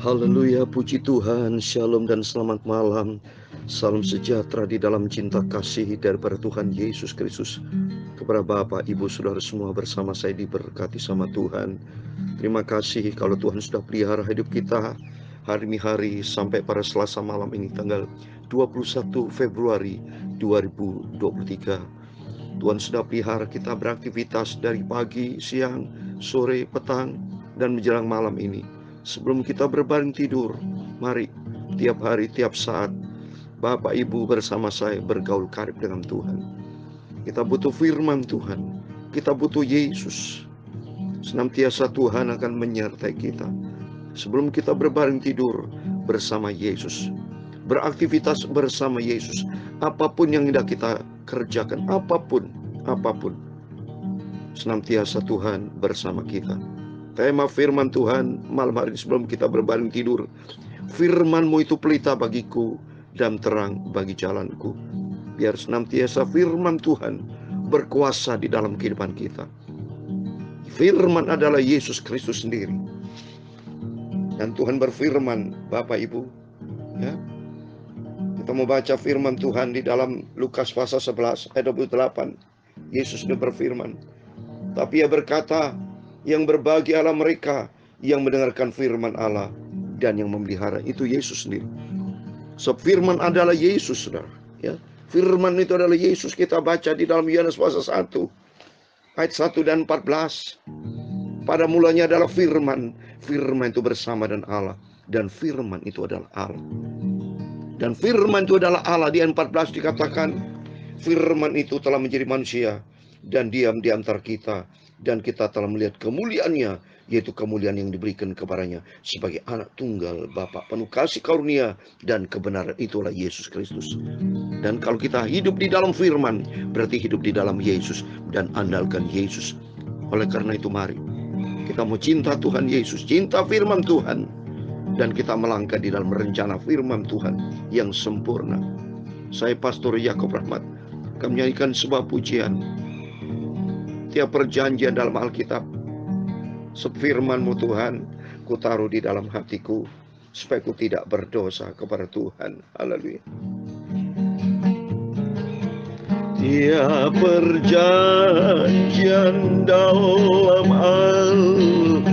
Haleluya, puji Tuhan, shalom dan selamat malam. Salam sejahtera di dalam cinta kasih daripada Tuhan Yesus Kristus. Kepada Bapak, Ibu, Saudara semua bersama saya diberkati sama Tuhan. Terima kasih kalau Tuhan sudah pelihara hidup kita hari demi hari sampai pada Selasa malam ini tanggal 21 Februari 2023. Tuhan sudah pelihara kita beraktivitas dari pagi, siang, sore, petang, dan menjelang malam ini. Sebelum kita berbaring tidur, mari tiap hari, tiap saat Bapak Ibu bersama saya bergaul karib dengan Tuhan. Kita butuh firman Tuhan, kita butuh Yesus. Senantiasa Tuhan akan menyertai kita. Sebelum kita berbaring tidur bersama Yesus, beraktivitas bersama Yesus, apapun yang hendak kita kerjakan, apapun, senantiasa Tuhan bersama kita. Tema firman Tuhan malam hari ini sebelum kita berbaring tidur, firman-Mu itu pelita bagiku dan terang bagi jalanku. Biar senantiasa firman Tuhan berkuasa di dalam kehidupan kita. Firman adalah Yesus Kristus sendiri. Dan Tuhan berfirman, Bapak Ibu, ya. Kita mau baca firman Tuhan di dalam Lukas pasal 11 ayat 28. Yesus sudah berfirman, tapi Ia berkata, yang berbahagialah mereka yang mendengarkan firman Allah dan yang memelihara. Itu Yesus sendiri. So, firman adalah Yesus, saudara. Ya. Firman itu adalah Yesus. Kita baca di dalam Yohanes pasal 1 ayat 1 dan 14. Pada mulanya adalah firman. Firman itu bersama dengan Allah, dan firman itu adalah Allah. Dan firman itu adalah Allah. Di ayat 14 dikatakan, firman itu telah menjadi manusia dan diam di antara kita, dan kita telah melihat kemuliaannya, yaitu kemuliaan yang diberikan kepadanya sebagai anak tunggal Bapa, penuh kasih karunia dan kebenaran. Itulah Yesus Kristus. Dan kalau kita hidup di dalam firman, berarti hidup di dalam Yesus dan andalkan Yesus. Oleh karena itu mari kita mau cinta Tuhan Yesus, cinta firman Tuhan, dan kita melangkah di dalam rencana firman Tuhan yang sempurna. Saya Pastor Yakob Rahmat akan menyanyikan sebuah pujian. Tiap perjanjian dalam Alkitab, firman-Mu Tuhan, ku taruh di dalam hatiku, supaya ku tidak berdosa kepada Tuhan. Haleluya. Tiap perjanjian dalam Alkitab,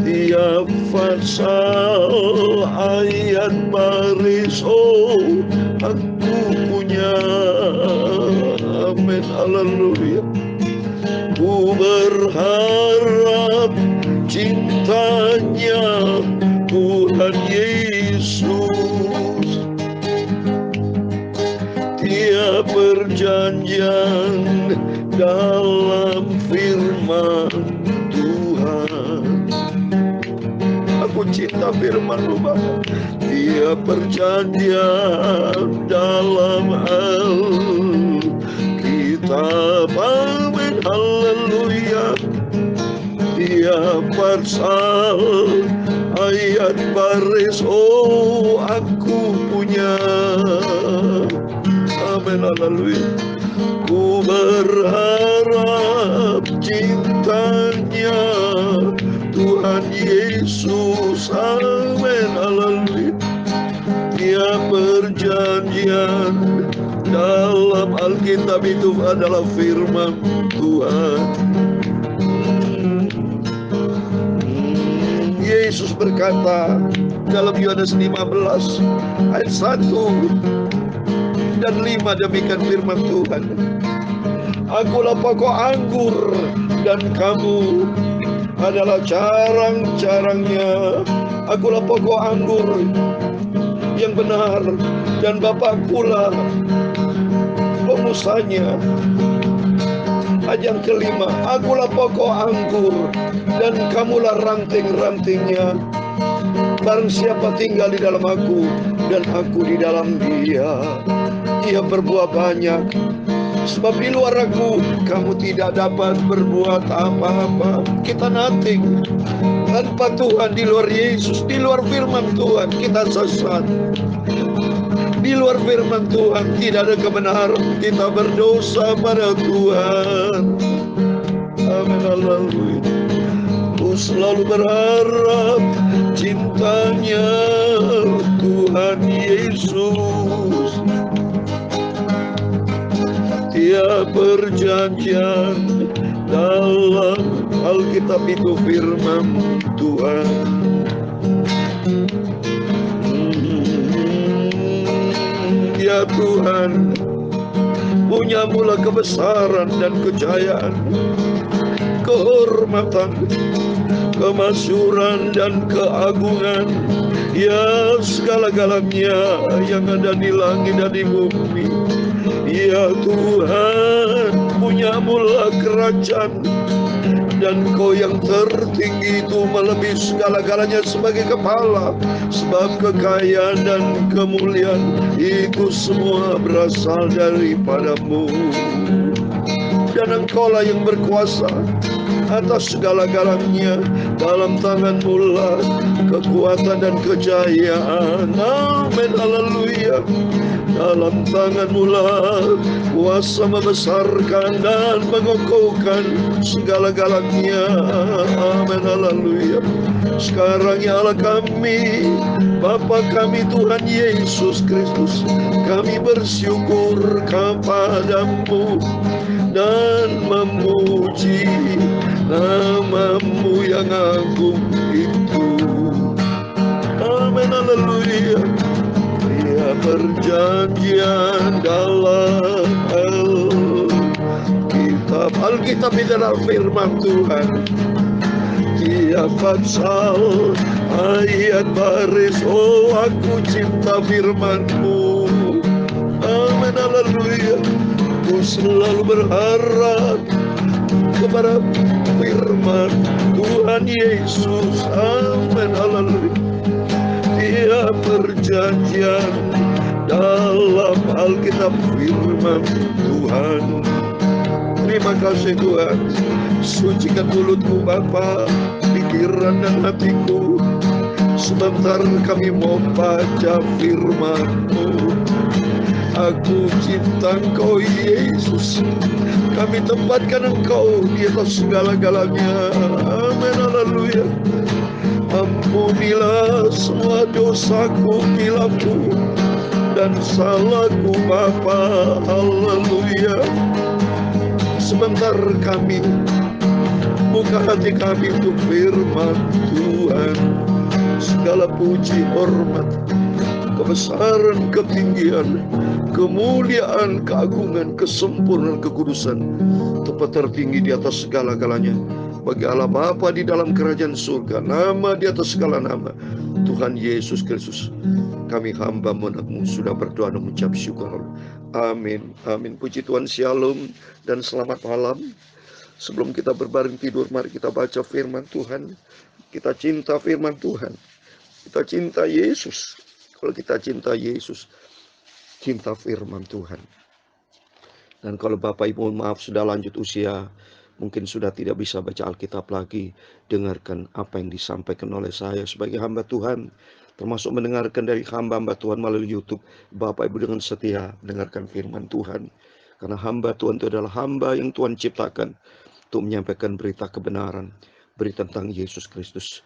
tiap pasal ayat baris, aku punya. Amin, haleluya. Ku berharap cintanya Tuhan Yesus. Tiap perjanjian dalam firman Tuhan, aku cinta firman-Mu Bapa. Tiap perjanjian dalam Alkitab, amin, haleluya. Tiap pasal ayat baris, aku punya. Amin, haleluya. Ku berharap cintanya Tuhan Yesus. Amin, haleluya. Tiap perjanjian dalam Alkitab itu adalah firman Tuhan. Yesus berkata dalam Yohanes 15 ayat 1 dan 5, demikian firman Tuhan. Akulah pokok anggur dan kamu adalah carang-carangnya. Akulah pokok anggur yang benar dan Bapakkulah pengusahanya. Ayat yang kelima, akulah pokok anggur dan kamulah ranting-rantingnya. Barang siapa tinggal di dalam aku dan aku di dalam dia, ia berbuah banyak. Sebab di luar aku kamu tidak dapat berbuat apa-apa. Kita nothing tanpa Tuhan. Di luar Yesus, di luar firman Tuhan, kita sesat. Di luar firman Tuhan tidak ada kebenaran. Kita berdosa pada Tuhan. Amin, haleluya. Ku selalu berharap cintanya Tuhan Yesus. Tiap perjanjian dalam Alkitab itu firman Tuhan. Ya Tuhan, punya mula kebesaran dan kejayaan, kehormatan, kemasyhuran dan keagungan. Ya segala-galanya yang ada di langit dan di bumi. Ya Tuhan, punya mula kerajaan, dan Kau yang tertinggi itu melebihi segala-galanya sebagai kepala. Sebab kekayaan dan kemuliaan itu semua berasal daripada-Mu. Dan Engkaulah yang berkuasa atas segala-galanya. Dalam tangan-Mu lah kekuatan dan kejayaan. Amin, haleluya. Dalam tangan-Mu lah kuasa membesarkan dan mengokohkan segala-galanya. Amin, haleluya. Sekarang ya Allah kami, Bapa kami Tuhan Yesus Kristus, kami bersyukur kepada-Mu dan memuji nama-Mu yang agung itu. Amin, haleluya. Ya perjanjian dalam Alkitab itu adalah firman Tuhan. Tiap pasal, ayat baris, oh aku cinta firman-Mu. Amin, haleluya. Ku selalu berharap kepada firman Tuhan Yesus. Amin, haleluya. Tiap perjanjian dalam Alkitab firman Tuhan. Terima kasih Tuhan. Sucikan mulutku Bapa, pikiran dan hatiku. Sebentar kami mau baca firman-Mu. Aku cinta Engkau Yesus. Kami tempatkan Engkau di atas segala-galanya. Amin, haleluya. Ampunilah semua dosaku, hilafku dan salahku Bapa, haleluya. Sebentar kami buka hati kami untuk firman Tuhan. Segala puji, hormat, kebesaran, ketinggian, kemuliaan, keagungan, kesempurnaan, kekudusan tempat tertinggi di atas segala-galanya bagi Allah Bapa di dalam kerajaan surga, nama di atas segala nama, Tuhan Yesus Kristus. Kami hamba anak-Mu sudah berdoa dan mengucap syukur. Amin, amin. Puji Tuhan, shalom dan selamat malam. Sebelum kita berbaring tidur, mari kita baca firman Tuhan. Kita cinta firman Tuhan. Kita cinta Yesus. Kalau kita cinta Yesus, cinta firman Tuhan. Dan kalau Bapak Ibu maaf sudah lanjut usia, mungkin sudah tidak bisa baca Alkitab lagi, dengarkan apa yang disampaikan oleh saya sebagai hamba Tuhan, termasuk mendengarkan dari hamba-hamba Tuhan melalui YouTube. Bapak Ibu dengan setia dengarkan firman Tuhan, karena hamba Tuhan itu adalah hamba yang Tuhan ciptakan untuk menyampaikan berita kebenaran, berita tentang Yesus Kristus.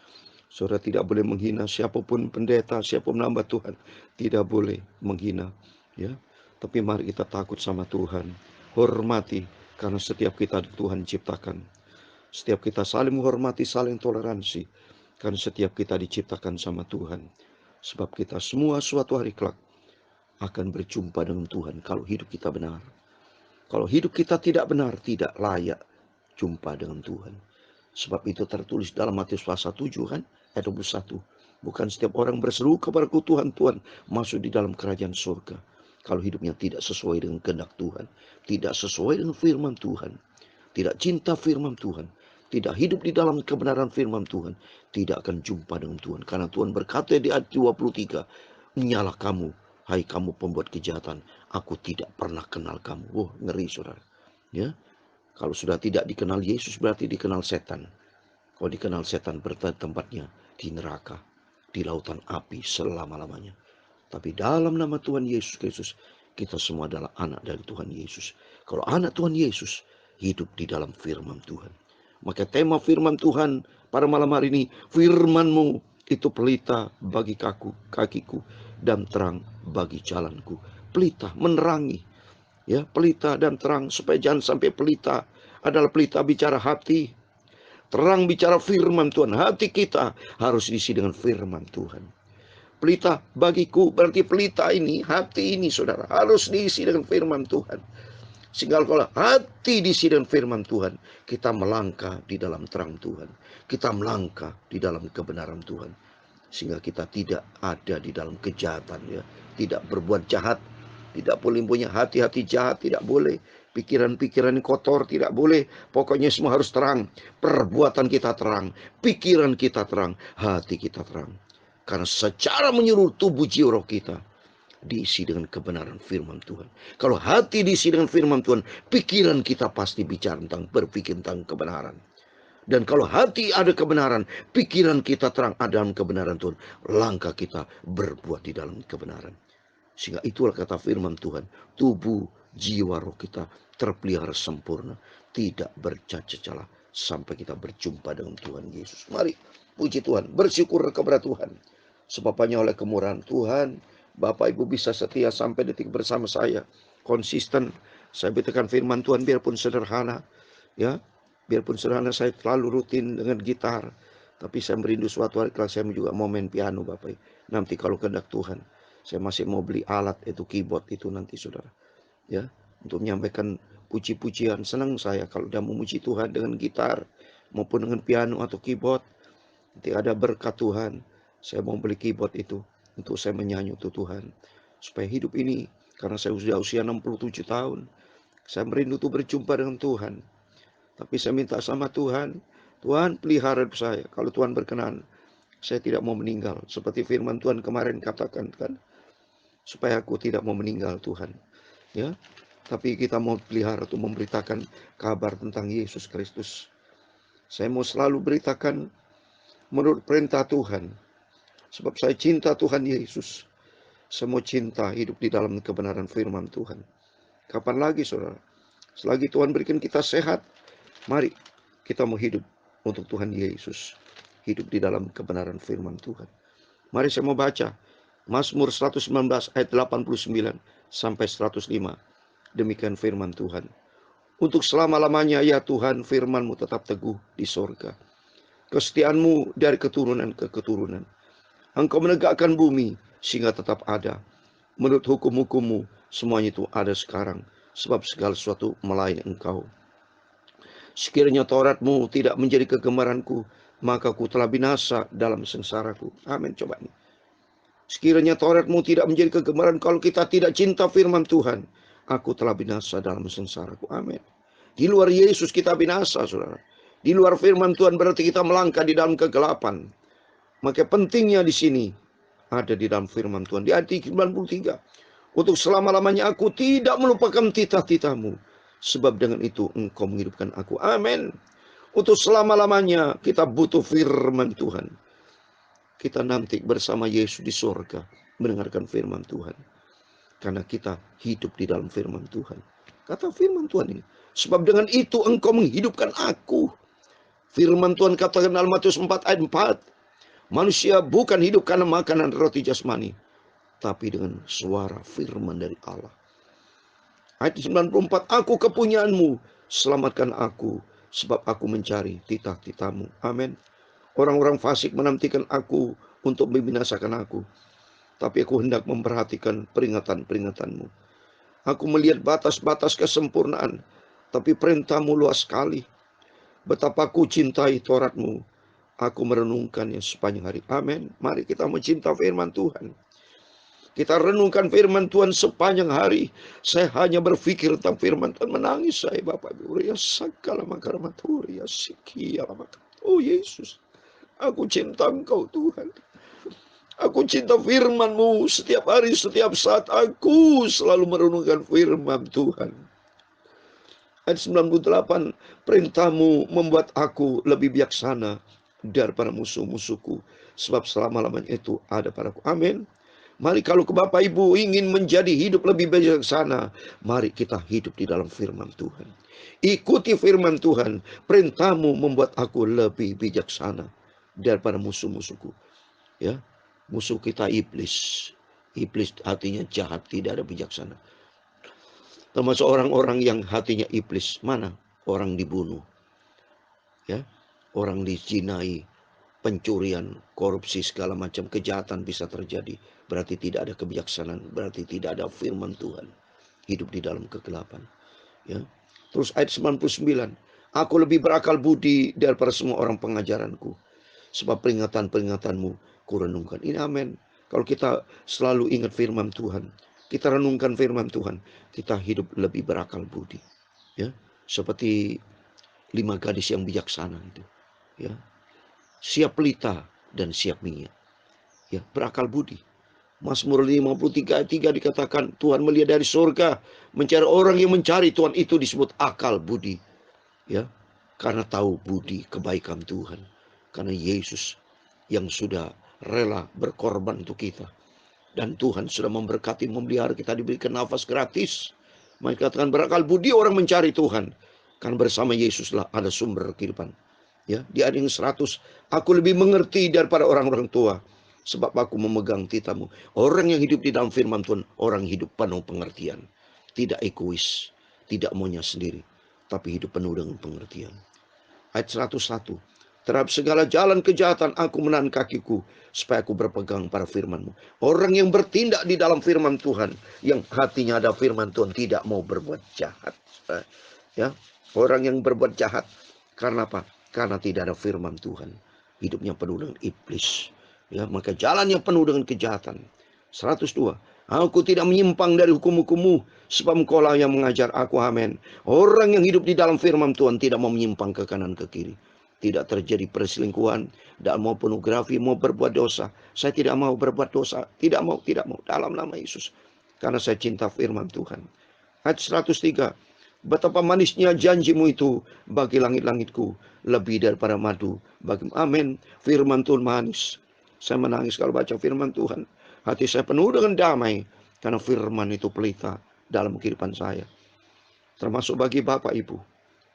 Saudara tidak boleh menghina siapapun pendeta, siapapun hamba Tuhan, tidak boleh menghina, ya. Tapi mari kita takut sama Tuhan, hormati, karena setiap kita Tuhan ciptakan. Setiap kita saling menghormati, saling toleransi, karena setiap kita diciptakan sama Tuhan. Sebab kita semua suatu hari kelak akan berjumpa dengan Tuhan kalau hidup kita benar. Kalau hidup kita tidak benar, tidak layak jumpa dengan Tuhan. Sebab itu tertulis dalam Matius pasal 7 kan, ayat 21. Bukan setiap orang berseru kepadaku Tuhan, Tuhan, masuk di dalam kerajaan surga. Kalau hidupnya tidak sesuai dengan kehendak Tuhan, tidak sesuai dengan firman Tuhan, tidak cinta firman Tuhan, tidak hidup di dalam kebenaran firman Tuhan, tidak akan jumpa dengan Tuhan. Karena Tuhan berkata di ayat 23, "Nyalah kamu, hai kamu pembuat kejahatan, aku tidak pernah kenal kamu." Wah, ngeri saudara. Ya, kalau sudah tidak dikenal Yesus berarti dikenal setan. Kalau dikenal setan berarti tempatnya di neraka, di lautan api selama-lamanya. Tapi dalam nama Tuhan Yesus Kristus, kita semua adalah anak dari Tuhan Yesus. Kalau anak Tuhan Yesus, hidup di dalam firman Tuhan. Maka tema firman Tuhan pada malam hari ini, firman-Mu itu pelita bagi kakiku dan terang bagi jalanku. Pelita, menerangi. Ya, pelita dan terang, supaya jangan sampai pelita adalah pelita bicara hati, terang bicara firman Tuhan. Hati kita harus diisi dengan firman Tuhan. Pelita bagiku, berarti pelita ini, hati ini saudara, harus diisi dengan firman Tuhan. Sehingga kalau hati diisi dengan firman Tuhan, kita melangkah di dalam terang Tuhan. Kita melangkah di dalam kebenaran Tuhan. Sehingga kita tidak ada di dalam kejahatan, ya. Tidak berbuat jahat. Tidak boleh punya hati-hati jahat, tidak boleh. Pikiran-pikiran kotor, tidak boleh. Pokoknya semua harus terang. Perbuatan kita terang, pikiran kita terang, hati kita terang. Karena secara menyeluruh tubuh jiwa roh kita diisi dengan kebenaran firman Tuhan. Kalau hati diisi dengan firman Tuhan, pikiran kita pasti bicara tentang, berpikir tentang kebenaran. Dan kalau hati ada kebenaran, pikiran kita terang ada dalam kebenaran Tuhan. Langkah kita berbuat di dalam kebenaran. Sehingga itulah kata firman Tuhan, tubuh jiwa roh kita terpelihara sempurna, tidak bercacat celah sampai kita berjumpa dengan Tuhan Yesus. Mari puji Tuhan, bersyukur kepada Tuhan. Sebab hanya oleh kemurahan Tuhan, Bapak Ibu bisa setia sampai detik bersama saya. Konsisten, saya beritakan firman Tuhan biarpun sederhana. Ya, biarpun sederhana, saya selalu rutin dengan gitar. Tapi saya merindu suatu hari kalau saya juga mau main piano Bapak Ibu. Nanti kalau kehendak Tuhan, saya masih mau beli alat itu, keyboard itu nanti saudara. Ya, untuk menyampaikan puji-pujian. Senang saya kalau dia memuji Tuhan dengan gitar maupun dengan piano atau keyboard. Nanti ada berkat Tuhan. Saya mau beli keyboard itu untuk saya menyanyi untuk Tuhan. Supaya hidup ini, karena saya sudah usia 67 tahun, saya merindu untuk berjumpa dengan Tuhan. Tapi saya minta sama Tuhan, Tuhan pelihara hidup saya. Kalau Tuhan berkenan, saya tidak mau meninggal. Seperti firman Tuhan kemarin katakan kan, supaya aku tidak mau meninggal Tuhan. Ya, tapi kita mau pelihara untuk memberitakan kabar tentang Yesus Kristus. Saya mau selalu beritakan menurut perintah Tuhan. Sebab saya cinta Tuhan Yesus. Saya mau cinta hidup di dalam kebenaran firman Tuhan. Kapan lagi saudara? Selagi Tuhan berikan kita sehat, mari kita mau hidup untuk Tuhan Yesus. Hidup di dalam kebenaran firman Tuhan. Mari saya mau baca Mazmur 119 ayat 89 sampai 105. Demikian firman Tuhan. Untuk selama-lamanya ya Tuhan, firman-Mu tetap teguh di sorga. Kesetiaan-Mu dari keturunan ke keturunan. Engkau menegakkan bumi sehingga tetap ada. Menurut hukum-hukum-Mu semuanya itu ada sekarang. Sebab segala sesuatu melayani Engkau. Sekiranya Taurat-Mu tidak menjadi kegemaranku, maka ku telah binasa dalam sengsaraku. Amin. Coba ini. Sekiranya Taurat-Mu tidak menjadi kegemaran, kalau kita tidak cinta firman Tuhan, aku telah binasa dalam sengsaraku. Amin. Di luar Yesus kita binasa, saudara. Di luar firman Tuhan berarti kita melangkah di dalam kegelapan. Maka pentingnya di sini ada di dalam firman Tuhan. Di ayat 93. Untuk selama-lamanya aku tidak melupakan titah-titah-Mu. Sebab dengan itu Engkau menghidupkan aku. Amin. Untuk selama-lamanya kita butuh firman Tuhan. Kita nanti bersama Yesus di surga mendengarkan firman Tuhan. Karena kita hidup di dalam firman Tuhan. Kata firman Tuhan ini. Sebab dengan itu Engkau menghidupkan aku. Firman Tuhan katakan dalam Matius 4 ayat 4. Manusia bukan hidup karena makanan roti jasmani, tapi dengan suara firman dari Allah. Ayat 94, aku kepunyaanmu, selamatkan aku, sebab aku mencari titah-titah-Mu. Amin. Orang-orang fasik menantikan aku untuk membinasakan aku, tapi aku hendak memperhatikan peringatan-peringatan-Mu. Aku melihat batas-batas kesempurnaan, tapi perintah-Mu luas sekali. Betapa aku cintai Taurat-Mu. Aku merenungkannya sepanjang hari. Amin. Mari kita mencinta firman Tuhan. Kita renungkan firman Tuhan sepanjang hari. Saya hanya berpikir tentang firman Tuhan. Menangis saya Bapak Ibu. Ya sakala makaramaturi ya siki alamak. Oh Yesus. Aku cinta Engkau Tuhan. Aku cinta firman-Mu. Setiap hari, setiap saat aku selalu merenungkan firman Tuhan. Ayat 98. Perintah-Mu membuat aku lebih bijaksana daripada musuh-musuhku, sebab selama-lamanya itu ada padaku. Amin. Mari kalau ke Bapak Ibu ingin menjadi hidup lebih bijaksana, mari kita hidup di dalam firman Tuhan. Ikuti firman Tuhan. Perintahmu membuat aku lebih bijaksana daripada musuh-musuhku. Ya, musuh kita iblis. Iblis hatinya jahat, tidak ada bijaksana. Termasuk orang-orang yang hatinya iblis. Mana? Orang dibunuh. Ya, orang dizinai, pencurian, korupsi, segala macam kejahatan bisa terjadi. Berarti tidak ada kebijaksanaan, berarti tidak ada firman Tuhan. Hidup di dalam kegelapan. Ya. Terus ayat 99, aku lebih berakal budi daripada semua orang pengajaranku, sebab peringatan-peringatanmu kurenungkan. Ini amin. Kalau kita selalu ingat firman Tuhan, kita renungkan firman Tuhan, kita hidup lebih berakal budi. Ya, seperti 5 gadis yang bijaksana itu. Ya, siap pelita dan siap minyak. Ya, berakal budi. Mazmur 53 ayat 3 dikatakan, Tuhan melihat dari surga, mencari orang yang mencari Tuhan, itu disebut akal budi. Ya, karena tahu budi kebaikan Tuhan. Karena Yesus yang sudah rela berkorban untuk kita. Dan Tuhan sudah memberkati, memelihara kita, diberikan nafas gratis. Maka katakan berakal budi orang mencari Tuhan. Karena bersama Yesuslah ada sumber kehidupan. Ya, di ayat yang 100, aku lebih mengerti daripada orang-orang tua, sebab aku memegang titahmu. Orang yang hidup di dalam firman Tuhan, orang hidup penuh pengertian. Tidak egois, tidak maunya sendiri, tapi hidup penuh dengan pengertian. Ayat 101, terhadap segala jalan kejahatan aku menahan kakiku, supaya aku berpegang pada firman-Mu. Orang yang bertindak di dalam firman Tuhan, yang hatinya ada firman Tuhan, tidak mau berbuat jahat. Ya, orang yang berbuat jahat, karena apa? Karena tidak ada firman Tuhan. Hidupnya penuh dengan iblis. Ya, maka jalannya penuh dengan kejahatan. 102. Aku tidak menyimpang dari hukum-hukum-Mu, sebab Engkaulah yang mengajar aku. Amin. Orang yang hidup di dalam firman Tuhan tidak mau menyimpang ke kanan ke kiri. Tidak terjadi perselingkuhan, tidak mau pornografi, mau berbuat dosa. Saya tidak mau berbuat dosa. Tidak mau. Dalam nama Yesus. Karena saya cinta firman Tuhan. Ayat 103. Betapa manisnya janjimu itu bagi langit-langitku, lebih daripada madu bagi. Amin. Firman Tuhan manis. Saya menangis kalau baca firman Tuhan. Hati saya penuh dengan damai, karena firman itu pelita dalam kehidupan saya. Termasuk bagi Bapak Ibu.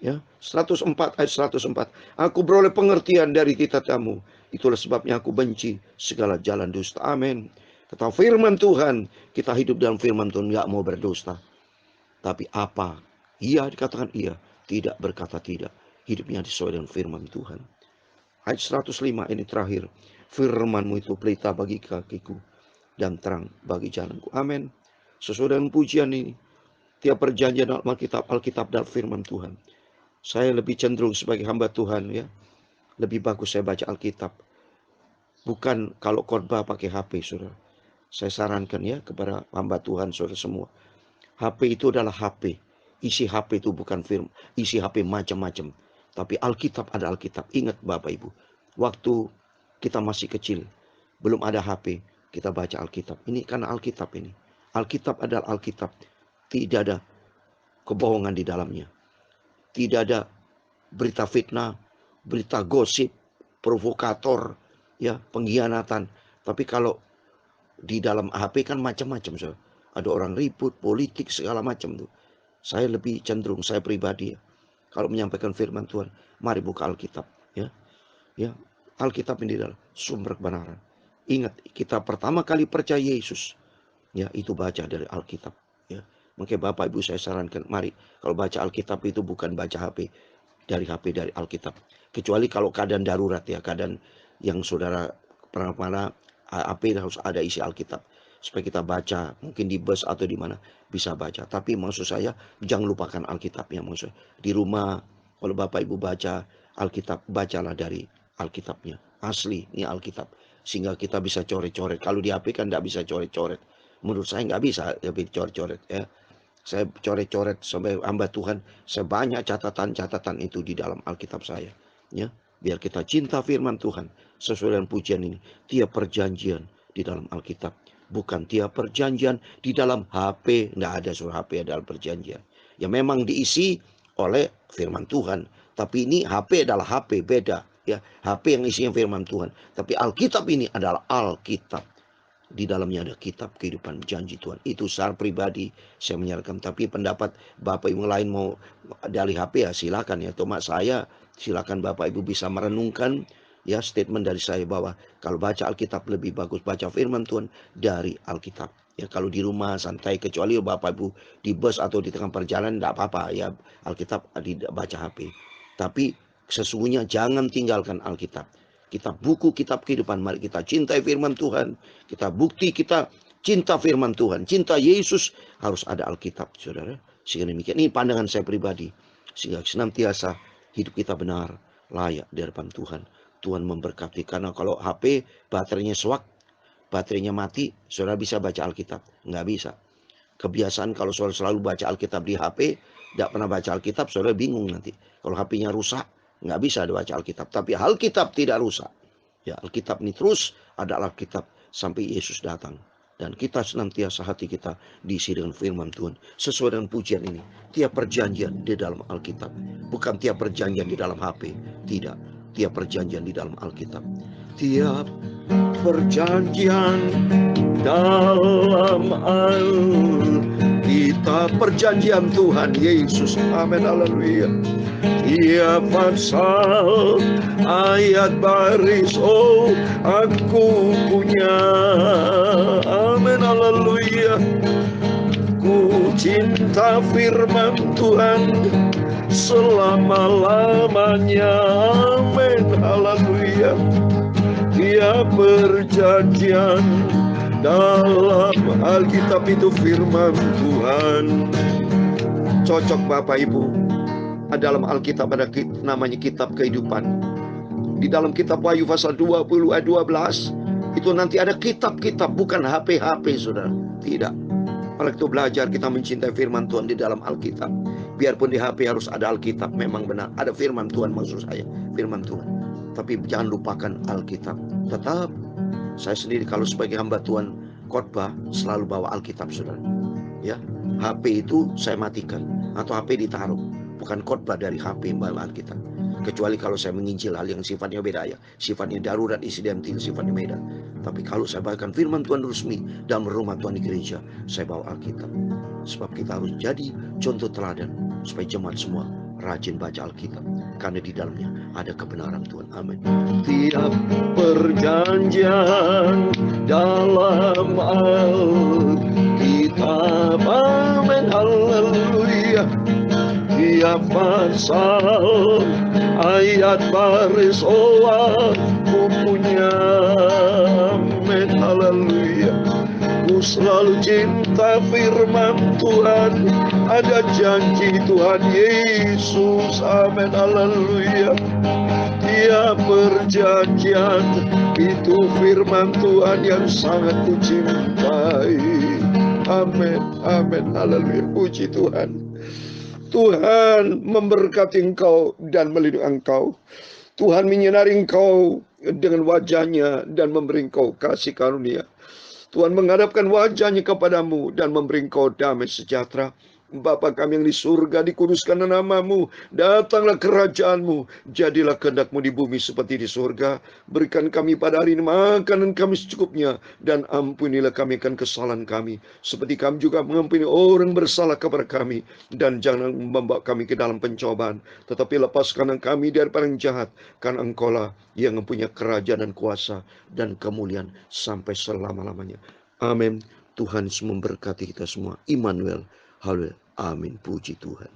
Ya, 104 ayat 104. Aku beroleh pengertian dari titah-Mu. Itulah sebabnya aku benci segala jalan dusta. Amin. Kata firman Tuhan, kita hidup dalam firman Tuhan, nggak mau berdusta. Tapi apa? Iya dikatakan iya, tidak berkata tidak. Hidupnya sesuai dengan firman Tuhan. Ayat 105 ini terakhir. Firman-Mu itu pelita bagi kakiku dan terang bagi jalanku. Amin. Sesuai dengan pujian ini, tiap perjanjian dalam Alkitab dan firman Tuhan. Saya lebih cenderung sebagai hamba Tuhan, ya. Lebih bagus saya baca Alkitab. Bukan kalau khotbah pakai HP, saudara. Saya sarankan ya kepada hamba Tuhan, saudara semua. HP itu adalah HP. Isi HP itu bukan firman. Isi HP macam-macam. Tapi Alkitab ada Alkitab. Ingat Bapak Ibu. Waktu kita masih kecil. Belum ada HP. Kita baca Alkitab. Ini karena Alkitab ini. Alkitab adalah Alkitab. Tidak ada kebohongan di dalamnya. Tidak ada berita fitnah. Berita gosip. Provokator. Ya, pengkhianatan. Tapi kalau di dalam HP kan macam-macam. So. Ada orang ribut, politik, segala macam tuh. Saya lebih cenderung, saya pribadi ya, kalau menyampaikan firman Tuhan, mari buka Alkitab. Ya, ya, Alkitab ini adalah sumber kebenaran. Ingat, kita pertama kali percaya Yesus, ya itu baca dari Alkitab. Ya, makanya Bapak Ibu saya sarankan, mari kalau baca Alkitab itu bukan baca HP dari Alkitab. Kecuali kalau keadaan darurat ya, keadaan yang saudara pernah HP harus ada isi Alkitab. Supaya kita baca, mungkin di bus atau di mana bisa baca. Tapi maksud saya jangan lupakan Alkitabnya. Maksud di rumah kalau Bapak Ibu baca Alkitab, bacalah dari Alkitabnya. Asli ini Alkitab. Sehingga kita bisa coret-coret. Kalau di HP kan tidak bisa coret-coret. Menurut saya nggak bisa lebih coret-coret ya. Saya coret-coret sampai hamba Tuhan. Saya banyak catatan-catatan itu di dalam Alkitab saya. Ya, biar kita cinta firman Tuhan sesuai dengan pujian ini. Tiap perjanjian di dalam Alkitab. Bukan tiap perjanjian di dalam HP. Nggak ada surah HP dalam perjanjian. Ya memang diisi oleh firman Tuhan. Tapi ini HP adalah HP beda. Ya, HP yang isinya firman Tuhan. Tapi Alkitab ini adalah Alkitab. Di dalamnya ada kitab kehidupan janji Tuhan. Itu secara pribadi saya menyerahkan. Tapi pendapat Bapak Ibu lain mau dari HP ya silakan ya. Cuma saya silakan Bapak Ibu bisa merenungkan ya statement dari saya bahwa kalau baca Alkitab lebih bagus baca firman Tuhan dari Alkitab. Ya kalau di rumah santai, kecuali Bapak Ibu di bus atau di tengah perjalanan tidak apa-apa ya, Alkitab tidak baca HP. Tapi sesungguhnya jangan tinggalkan Alkitab. Kitab buku, kitab kehidupan. Mari kita cintai firman Tuhan. Kita bukti kita cinta firman Tuhan. Cinta Yesus harus ada Alkitab, saudara. Sehingga demikian. Ini pandangan saya pribadi. Sehingga senantiasa hidup kita benar, layak di hadapan Tuhan. Tuhan memberkati. Karena kalau HP baterainya swak, baterainya mati, saudara bisa baca Alkitab. Nggak bisa. Kebiasaan kalau saudara selalu baca Alkitab di HP, tidak pernah baca Alkitab, saudara bingung nanti. Kalau HP-nya rusak, nggak bisa dibaca Alkitab. Tapi Alkitab tidak rusak. Ya, Alkitab ini terus ada Alkitab sampai Yesus datang. Dan kita senantiasa hati kita diisi dengan firman Tuhan. Sesuai dengan pujian ini. Tiap perjanjian di dalam Alkitab. Bukan tiap perjanjian di dalam HP. Tidak. Tiap perjanjian di dalam Alkitab. Tiap perjanjian dalam Alkitab. Perjanjian Tuhan Yesus. Amin. Haleluya. Tiap pasal, ayat baris, oh aku punya. Amin, haleluya. Ku cinta firman Tuhan selama-lamanya. Amin, haleluya. Tiap perjanjian dalam Alkitab itu firman Tuhan. Cocok Bapak Ibu. Dalam Alkitab ada namanya kitab kehidupan. Di dalam kitab Wahyu pasal 20 ayat 12 itu nanti ada kitab-kitab, bukan HP-HP, saudara. Tidak. Oleh itu belajar kita mencintai firman Tuhan di dalam Alkitab. Biarpun di HP harus ada Alkitab, memang benar. Ada firman Tuhan maksud saya, firman Tuhan. Tapi jangan lupakan Alkitab. Tetap saya sendiri kalau sebagai hamba Tuhan khotbah selalu bawa Alkitab, saudara. Ya, HP itu saya matikan atau HP ditaruh. Bukan khotbah dari HP bawa Alkitab. Kecuali kalau saya menginjil hal yang sifatnya beda ya. Sifatnya darurat, insidental, sifatnya beda. Tapi kalau saya bawakan firman Tuhan resmi dalam rumah Tuhan di gereja, saya bawa Alkitab. Sebab kita harus jadi contoh teladan supaya jemaat semua rajin baca Alkitab. Karena di dalamnya ada kebenaran Tuhan. Amin. Tiap perjanjian dalam Alkitab. Amin. Haleluya. Tiap pasal, ayat baris, oh aku punya. Amin, haleluya. Ku selalu cinta firman Tuhan. Ada janji Tuhan Yesus. Amin, haleluya. Tiap perjanjian itu firman Tuhan yang sangat ku cintai. Amin, amin, haleluya. Puji Tuhan. Tuhan memberkati engkau dan melindungi engkau. Tuhan menyinari engkau dengan wajahnya dan memberi engkau kasih karunia. Tuhan menghadapkan wajahnya kepadamu dan memberi engkau damai sejahtera. Bapa kami yang di surga, dikuduskan namamu, datanglah kerajaanmu, jadilah kehendak-mu di bumi seperti di surga. Berikan kami pada hari ini makanan kami secukupnya, dan ampunilah kami akan kesalahan kami, seperti kami juga mengampuni orang bersalah kepada kami. Dan jangan membawa kami ke dalam pencobaan, tetapi lepaskan kami daripada yang jahat, karena engkaulah yang mempunyai kerajaan dan kuasa dan kemuliaan sampai selama-lamanya. Amin. Tuhan memberkati kita semua. Immanuel. Haleluya. Amin. Puji Tuhan.